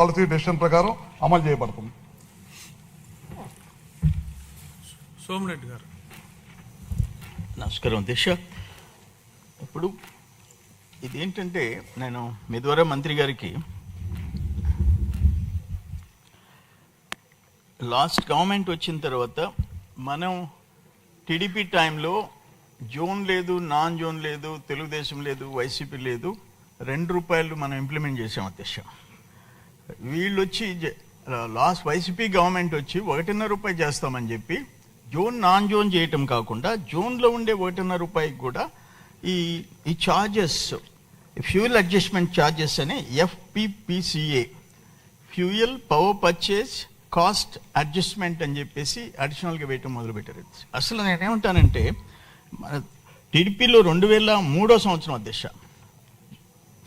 Policy decision ప్రకారం అమలు చేయబడుతుంది. సోమిరెడ్డి గారు. నమస్కారం దిశ. ఇప్పుడు ఇదేంటంటే నేను మీ ద్వారా మంత్రి గారికి లాస్ట్ గవర్నమెంట్ వచ్చిన తర్వాత మనం టీడీపీ టైంలో జోన్ లేదు, నాన్ జోన్ లేదు, తెలుగుదేశం లేదు, వైసీపీ లేదు, ₹2 మనం ఇంప్లిమెంట్ చేసాం అధ్యక్ష. వీళ్ళు వచ్చి లాస్ట్ వైసీపీ గవర్నమెంట్ వచ్చి ₹1.5 చేస్తామని చెప్పి జోన్ నాన్ జోన్ చేయటం కాకుండా జోన్లో ఉండే ₹1.5 కూడా ఈ ఛార్జెస్ ఫ్యూయల్ అడ్జస్ట్మెంట్ ఛార్జెస్ అని FPPCA fuel power purchase cost adjustment అని చెప్పేసి అడిషనల్గా వేయటం మొదలుపెట్టారు. అసలు నేనేమంటానంటే మన టీడీపీలో 2003 సంవత్సరం అధ్యక్ష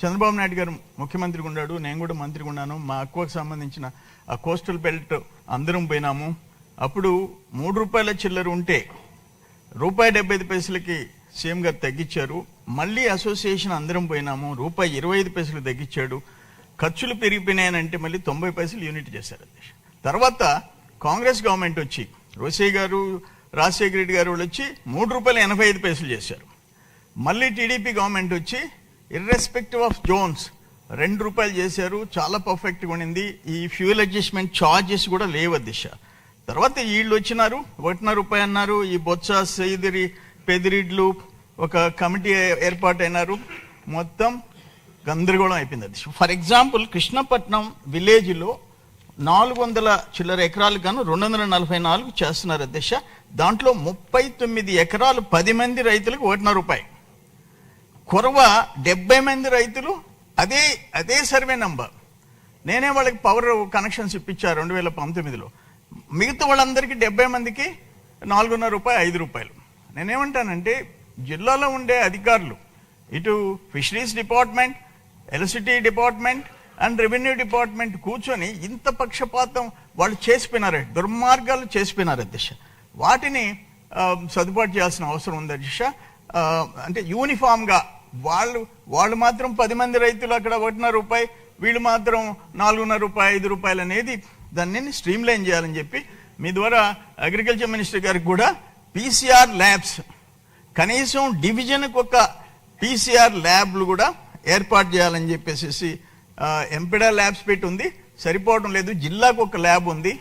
చంద్రబాబు నాయుడు గారు ముఖ్యమంత్రిగా ఉన్నాడు, నేను కూడా మంత్రిగా ఉన్నాను. మా అక్కువకు సంబంధించిన ఆ కోస్టల్ బెల్ట్ అందరం పోయినాము. అప్పుడు ₹3 చిల్లర ఉంటే ₹1.75 సీఎం గారు తగ్గించారు. మళ్ళీ అసోసియేషన్ అందరం పోయినాము, ₹1.25 తగ్గించాడు. ఖర్చులు పెరిగిపోయినాయనంటే మళ్ళీ 90 యూనిట్ చేశారు అధ్యక్ష. తర్వాత కాంగ్రెస్ గవర్నమెంట్ వచ్చి రోసయ్య గారు, రాజశేఖర రెడ్డి గారు వాళ్ళు వచ్చి ₹3.85 చేశారు. మళ్ళీ టీడీపీ గవర్నమెంట్ వచ్చి ఇర్రెస్పెక్టివ్ ఆఫ్ జోన్స్ ₹2 చేశారు. చాలా పర్ఫెక్ట్గా ఉండింది. ఈ ఫ్యూయల్ అడ్జస్ట్మెంట్ ఛార్జెస్ కూడా లేవు అధ్యక్ష. తర్వాత వీళ్ళు వచ్చినారు, ₹1.5 అన్నారు. ఈ బొత్స, సైదిరి, పెదిరిడ్లు ఒక కమిటీ ఏర్పాటైనారు. మొత్తం గందరగోళం అయిపోయింది అధ్యక్ష. ఫర్ ఎగ్జాంపుల్ కృష్ణపట్నం విలేజ్లో 400 చిల్లర ఎకరాలకు గాను 244 చేస్తున్నారు అధ్యక్ష. దాంట్లో 39 ఎకరాలు 10 మంది రైతులకు ₹1.5. కొరవ 70 మంది రైతులు అదే సర్వే నంబర్. నేనే వాళ్ళకి పవర్ కనెక్షన్స్ ఇప్పించారు 2019లో. మిగతా వాళ్ళందరికీ 70 మందికి ₹4.5, ₹5. నేనేమంటానంటే జిల్లాలో ఉండే అధికారులు ఇటు fisheries department, electricity department and revenue department కూర్చొని ఇంత పక్షపాతం వాళ్ళు చేసిపోయినారు, దుర్మార్గాలు చేసిపోయినారు అధ్యక్ష. వాటిని సర్దుబాటు చేయాల్సిన అవసరం ఉంది అధ్యక్ష. అంటే యూనిఫామ్గా వాళ్ళు మాత్రం 10 మంది రైతులు అక్కడ ₹1.5, వీళ్ళు మాత్రం ₹4.5, ₹5 అనేది దాన్ని స్ట్రీమ్ లైన్ చేయాలని చెప్పి మీ ద్వారా అగ్రికల్చర్ మినిస్టర్ గారికి కూడా PCR ల్యాబ్స్ కనీసం డివిజన్కి ఒక PCR ల్యాబ్లు కూడా ఏర్పాటు చేయాలని చెప్పేసి ఎంపెడా ల్యాబ్స్ పెట్టి ఉంది, సరిపోవడం లేదు. జిల్లాకు ఒక ల్యాబ్ ఉంది,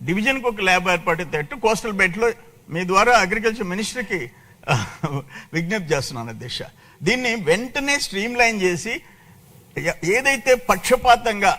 డివిజన్కి ఒక ల్యాబ్ ఏర్పాటు తట్టు కోస్టల్ బెల్ట్లో మీ ద్వారా అగ్రికల్చర్ మినిస్టర్కి విజ్ఞప్తి చేస్తున్నాను అధ్యక్ష. దీన్ని వెంటనే స్ట్రీమ్ లైన్ చేసి ఏదైతే పక్షపాతంగా